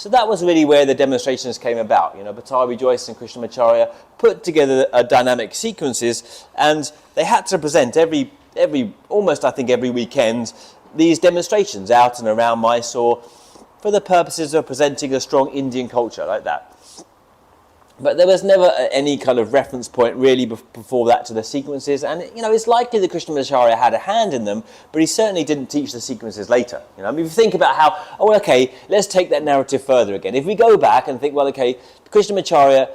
So that was really where the demonstrations came about. Pattabhi Jois and Krishnamacharya put together dynamic sequences, and they had to present almost I think every weekend, these demonstrations out and around Mysore for the purposes of presenting a strong Indian culture like that. But there was never any kind of reference point really before that to the sequences. And, it's likely that Krishnamacharya had a hand in them, but he certainly didn't teach the sequences later. If you think about how, let's take that narrative further again. If we go back and think, Krishnamacharya,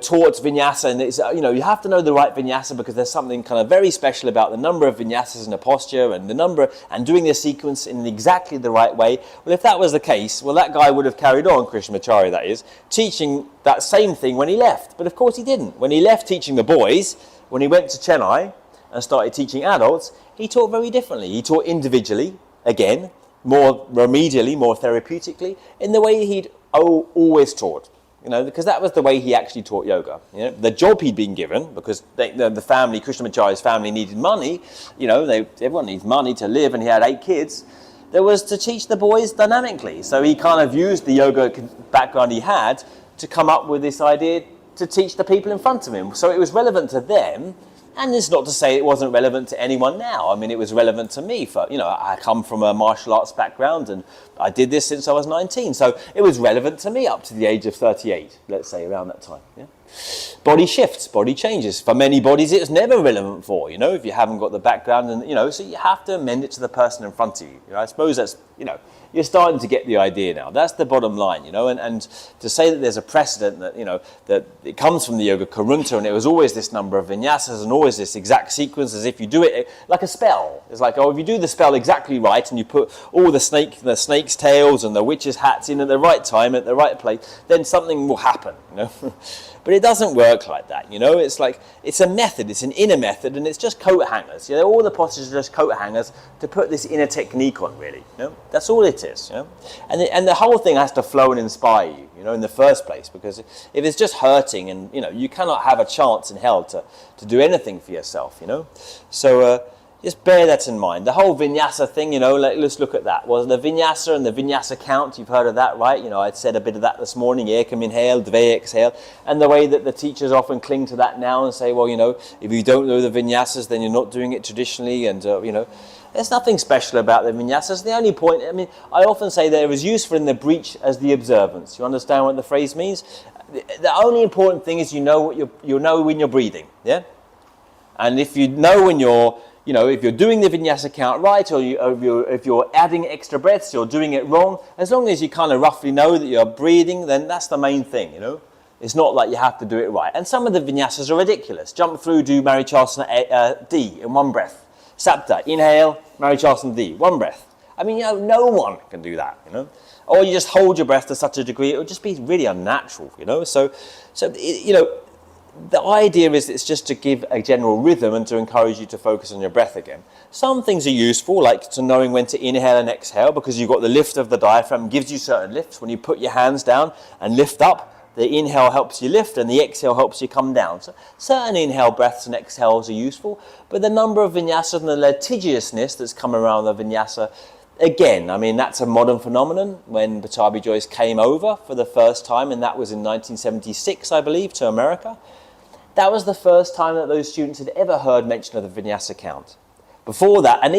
taught Vinyasa, and it's, you have to know the right Vinyasa because there's something kind of very special about the number of Vinyasas in a posture and and doing the sequence in exactly the right way. Well, if that was the case, that guy would have carried on, Krishnamacharya that is, teaching that same thing when he left. But of course he didn't. When he left teaching the boys, when he went to Chennai and started teaching adults, he taught very differently. He taught individually, again, more remedially, more therapeutically, in the way he'd always taught. Because that was the way he actually taught yoga. The job he'd been given, because the family, Krishnamacharya's family, needed money. Everyone needs money to live, and he had 8 kids. There was to teach the boys dynamically. So he kind of used the yoga background he had to come up with this idea to teach the people in front of him. So it was relevant to them, and it's not to say it wasn't relevant to anyone now. I mean, it was relevant to me. I come from a martial arts background, and I did this since I was 19. So it was relevant to me up to the age of 38, let's say, around that time. Yeah? Body shifts, body changes. For many bodies, it's never relevant for, if you haven't got the background, and, so you have to amend it to the person in front of you. I suppose that's, you're starting to get the idea now. That's the bottom line, and to say that there's a precedent that, that it comes from the Yoga Karunta, and it was always this number of vinyasas and always this exact sequence, as if you do it like a spell. It's like, if you do the spell exactly right and you put all the snake's tails and the witch's hats in at the right time, at the right place, then something will happen, But it doesn't work like that, It's like, it's a method, it's an inner method, and it's just coat hangers. All the postures are just coat hangers to put this inner technique on, really. That's all it is, And the whole thing has to flow and inspire you, in the first place, because if it's just hurting and, you cannot have a chance in hell to do anything for yourself, So, just bear that in mind. The whole Vinyasa thing, let's look at that. Well, the Vinyasa and the Vinyasa count, you've heard of that, right? I'd said a bit of that this morning, Ekam inhale, Dve exhale, and the way that the teachers often cling to that now and say, if you don't know the Vinyasas, then you're not doing it traditionally, and, there's nothing special about the Vinyasas. The only point, I often say they're as useful in the breach as the observance. You understand what the phrase means? The only important thing is you know when you're breathing, yeah? And if you know when you're, if you're doing the Vinyasa count right, or if you're adding extra breaths, you're doing it wrong, as long as you kind of roughly know that you're breathing, then that's the main thing, It's not like you have to do it right. And some of the Vinyasas are ridiculous. Jump through, do Marichasana D in one breath. Sapta, inhale, Marichasana D, one breath. No one can do that, Or you just hold your breath to such a degree, it would just be really unnatural, So, the idea is it's just to give a general rhythm and to encourage you to focus on your breath again. Some things are useful, like to knowing when to inhale and exhale, because you've got the lift of the diaphragm, gives you certain lifts. When you put your hands down and lift up, the inhale helps you lift and the exhale helps you come down. So certain inhale breaths and exhales are useful, but the number of vinyasas and the litigiousness that's come around the vinyasa, again, that's a modern phenomenon. When Pattabhi Jois came over for the first time, and that was in 1976, I believe, to America, that was the first time that those students had ever heard mention of the Vinyasa count. Before that, and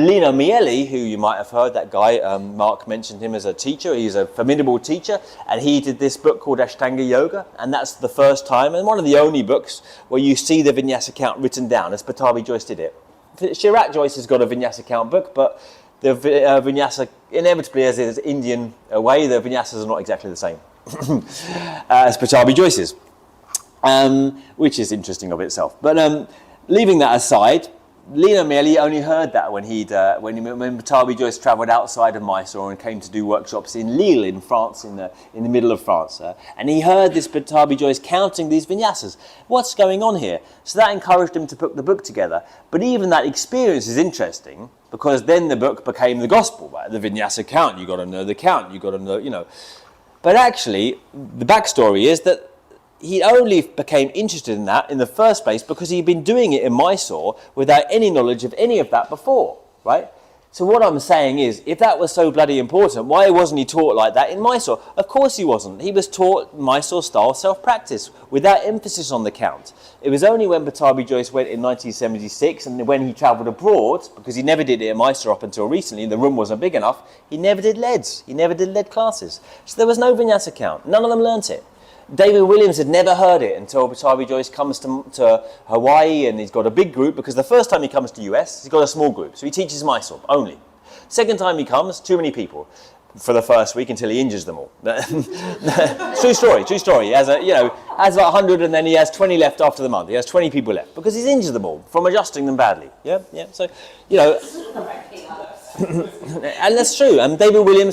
Lina Miele, who you might have heard, that guy, Mark mentioned him as a teacher, he's a formidable teacher, and he did this book called Ashtanga Yoga, and that's the first time, and one of the only books where you see the Vinyasa count written down, as Pattabhi Jois did it. Chirag Jois has got a Vinyasa count book, but the Vinyasa, inevitably as it is Indian way, the Vinyasas are not exactly the same as Pattabhi Jois's. Which is interesting of itself. But leaving that aside, Lina Miele only heard that when Pattabhi Jois travelled outside of Mysore and came to do workshops in Lille in France, in the middle of France. And he heard this Pattabhi Jois counting these vinyasas. What's going on here? So that encouraged him to put the book together. But even that experience is interesting, because then the book became the gospel, right? The vinyasa count, you got to know the count, you got to know, But actually, the backstory is that he only became interested in that in the first place because he'd been doing it in Mysore without any knowledge of any of that before, right? So what I'm saying is, if that was so bloody important, why wasn't he taught like that in Mysore? Of course he wasn't. He was taught Mysore-style self-practice, without emphasis on the count. It was only when Pattabhi Jois went in 1976, and when he travelled abroad, because he never did it in Mysore up until recently, the room wasn't big enough, he never did leads. He never did lead classes. So there was no Vinyasa count. None of them learnt it. David Williams had never heard it until Pattabhi Jois comes to Hawaii, and he's got a big group, because the first time he comes to US, he's got a small group, so he teaches Mysore only. Second time he comes, too many people for the first week until he injures them all. True story. He has about 100, and then he has 20 left after the month. He has 20 people left because he's injured them all from adjusting them badly. Yeah. So, and that's true. And David Williams